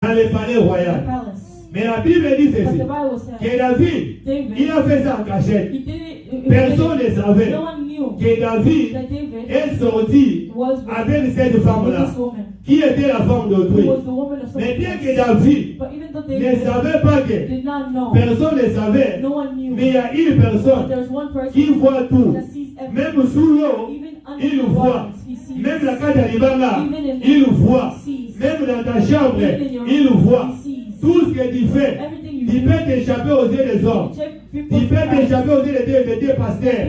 dans le palais royal. Mais la Bible dit ceci, que David, il a fait ça en cachette. Personne ne savait que David est sorti avec cette femme-là, qui était la femme d'autrui. Mais bien que David ne savait pas que personne ne savait, mais il y a une personne qui voit tout. Même sous l'eau, il le voit. Même la carte à l'Ibanga, il le voit. Même dans ta chambre, il le voit. Tout ce que tu fais, tu peux t'échapper aux yeux des hommes. Tu peux t'échapper aux yeux des pasteurs.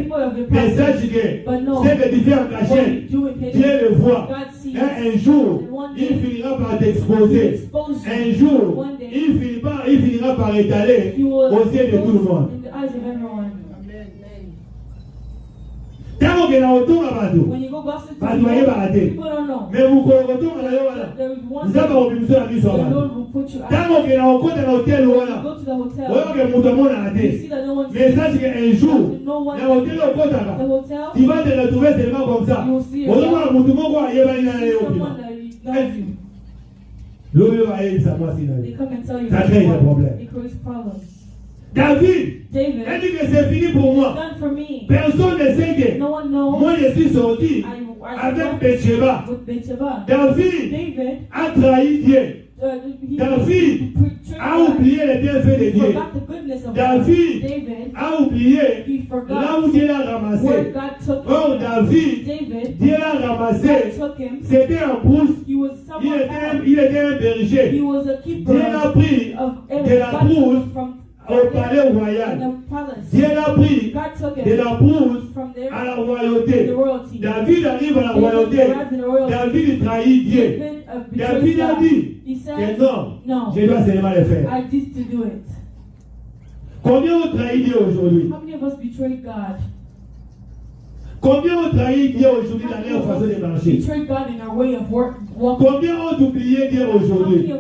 Mais sache que ce que tu fais en cachette, Dieu le voit. Un jour, il finira par t'exposer. Un jour, il finira par étaler aux yeux de tout le monde. When you go gossip to people, people don't know. The Lord will put you out. When you go to the hotel, you see that no one sees you. No one the hotel, you will see someone that knows you. They come and tell you it creates problems. David, elle dit que c'est fini pour moi. Personne ne sait que moi je suis sorti avec Bathsheba. David a trahi Dieu. David a oublié les bienfaits de Dieu. David a oublié là où Dieu l'a ramassé. Oh, David, Dieu l'a ramassé. C'était un brousse. Il était un berger. Dieu l'a pris de la brousse au palais royal. Dieu l'a pris de la brousse à la royauté. David arrive à la royauté. David trahit Dieu. David a dit que non, je dois seulement le faire. Combien ont trahi Dieu aujourd'hui? Combien ont trahi Dieu aujourd'hui dans leur façon de marcher? Combien ont oublié Dieu aujourd'hui?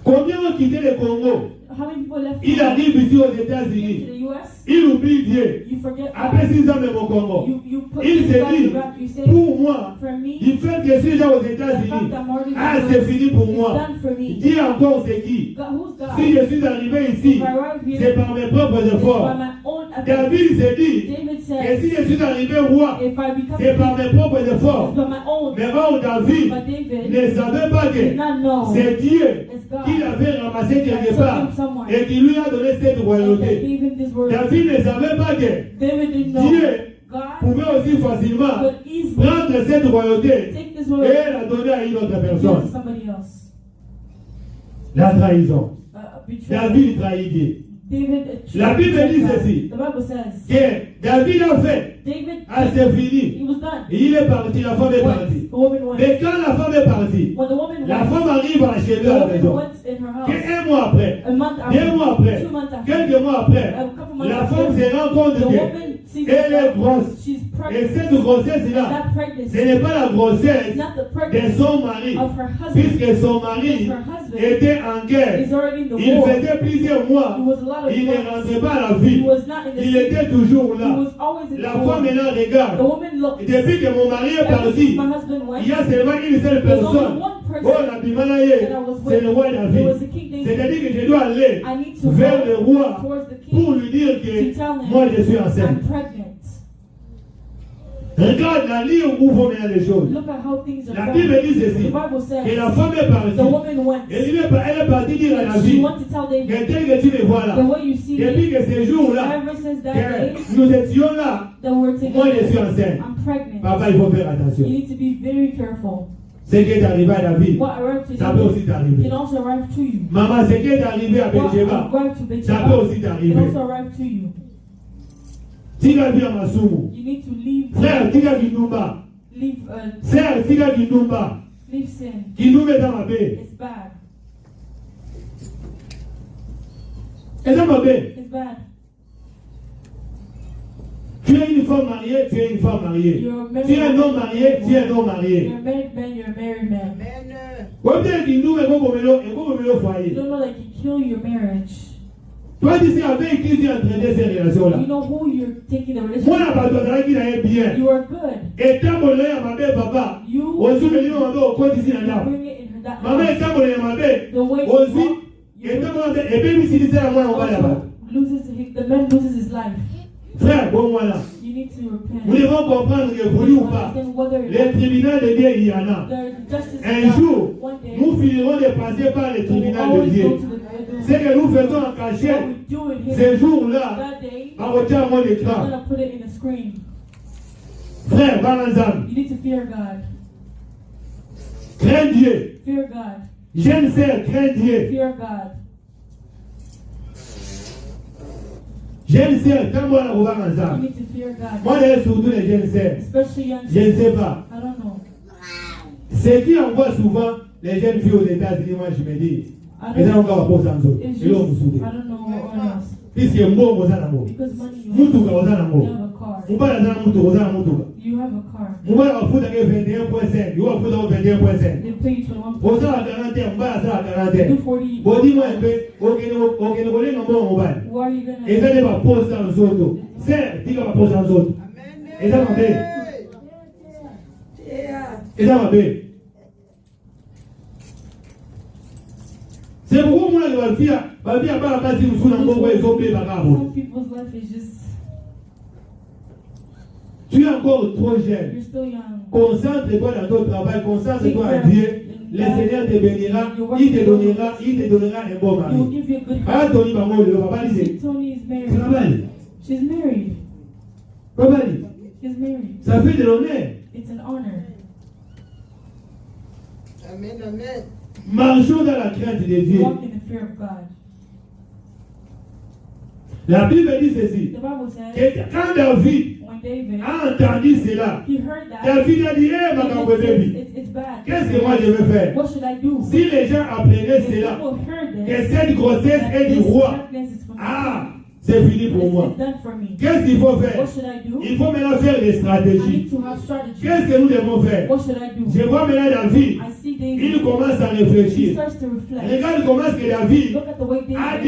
Combien ont quitté le Congo? Il arrive ici aux États-Unis. Il oublie Dieu. Après 6 ans même au Congo. Il se dit, pour moi, du fait que je suis aux États-Unis, c'est fini pour moi. Dis encore c'est qui? Si je suis arrivé ici, c'est par mes propres efforts. David se dit que si je suis arrivé roi, c'est par mes propres efforts. Mais oh, David ne savait pas que c'est Dieu qui l'avait ramassé quelque part et qui lui a donné cette royauté. David ne savait pas que Dieu pouvait aussi facilement prendre cette royauté et la donner à une autre personne. La trahison. David trahit Dieu. La Bible dit ceci, que David a fait, c'est fini, et il est parti, la femme est partie. Mais quand la femme est partie, la femme arrive à chez lui à la maison. Un mois après, 2 mois après, quelques mois après, la femme se rend compte qu'elle est grosse. Et cette grossesse-là, ce n'est pas la grossesse de son mari, puisque son mari était en guerre. Il faisait plusieurs mois, il ne rentrait pas à la vie. Il était toujours là. La femme maintenant regarde. Depuis que mon mari est parti, il y a seulement une seule personne. Oh, la Bimanaye, c'est le roi David. C'est-à-dire que je dois aller vers le roi pour lui dire que moi je suis enceinte. Regarde la ligne où vont mener les choses. La Bible dit ceci, que la femme est partie. Elle est partie dire à la vie que tel que tu me vois là, depuis que ce jour-là, que nous étions là, moi je suis enceinte. Papa, il faut faire attention. Ce qui est arrivé à David, ça peut aussi t'arriver. Maman, ce qui est arrivé à Bathsheba, ça peut aussi t'arriver. Tika via masumu. Frère, tika kinumba. Sœur, tika kinumba. Kinumba dans ma baie. Et dans ma baie. Tu es une femme mariée, tu es une femme mariée. Tu es un homme marié, tu es un homme marié. You're a married man, you're a married man. What did you do? You don't know that you kill your marriage. Toi, tu sais avec qui tu entraînes ces relations-là. You know who you're taking the Moi, relationship. la bataille qui est bien. You are good. Et tant que l'on a ma belle papa, You aussi le lion a au côté ici là. bring it in that Maman est house. tant que l'on a ma belle, The way aussi, you et tant que et puis si c'est à moi on va là-bas. the man loses his life. Frère, bon voilà. You need to Nous repent. devons comprendre que voulu ou pas, Understand whether les tribunaux de Dieu, il y en a. the justice Un is jour, one day. nous finirons de passer par les We will tribunaux de always Dieu. go to the Ce que nous faisons en cachette, what we do in here. ces jours-là, That day, on retient mon we're écran. gonna put it in a screen. Frère, Balanzam, You need to fear God. crains Dieu. Fear God. Jeune sœur, crains Dieu. Fear God. Jeune sœur, quand moi, on va You ensemble. need to fear God. Moi, d'ailleurs, surtout les jeunes sœurs. Especially young Je ne sisters. sais pas. I don't know. Ce qui envoie souvent les jeunes filles aux États-Unis, moi, je me dis, I les gens don't ont encore posé en zone. It's Et là, on just, me soude. I don't know what else. Puisque moi, on a l'amour. Because money you Mutuka, on a have l'amour. a car. On parle dans la mutuka, on a l'amour. You have a car. On va la foutre avec 21.5. Il va foutre avec 21.5. They pay you 21. On sera à 40, on va à 40. Do 40. Bon, dis-moi un peu, ok, on est dans mon mobile. What are you gonna Et ça, il va poser dans les autres. C'est, il va poser dans les autres. Et ça va bien. Et ça va bien. C'est pourquoi moi, je vais dire, à part la place, ils sont dans mon ils ont payé par rapport. Some people's life is just, Tu es encore trop jeune. you're still young. Concentre-toi dans ton travail, concentre-toi à Dieu. Le Seigneur te bénira, il te donnera un bon He mari. will give you a good Ah, Tony, maman, le papa See, dit, Tony is c'est married. normal. She's married. Papa dit, She's married. ça fait de l'honneur. It's an honor. Amen, amen. Marchons dans la crainte de Dieu. Walk in the fear of God. La Bible dit ceci. The Bible says, Que quand David when David, a entendu cela, he heard that, David a dit, he ma said, it's bad. qu'est-ce que moi je vais faire? What should I do? Si les gens apprenaient If cela, people heard que this, cette grossesse that est du this roi, pregnancy is from ah, c'est fini pour moi. it's done for me. Qu'est-ce qu'il faut faire? What should I do? Il faut maintenant faire des I stratégies. need to have strategy. Qu'est-ce que nous devons faire? What should I do? Je vois maintenant David, I see il David. commence à He réfléchir. starts to reflect. Regarde comment est-ce que David Look at the way a David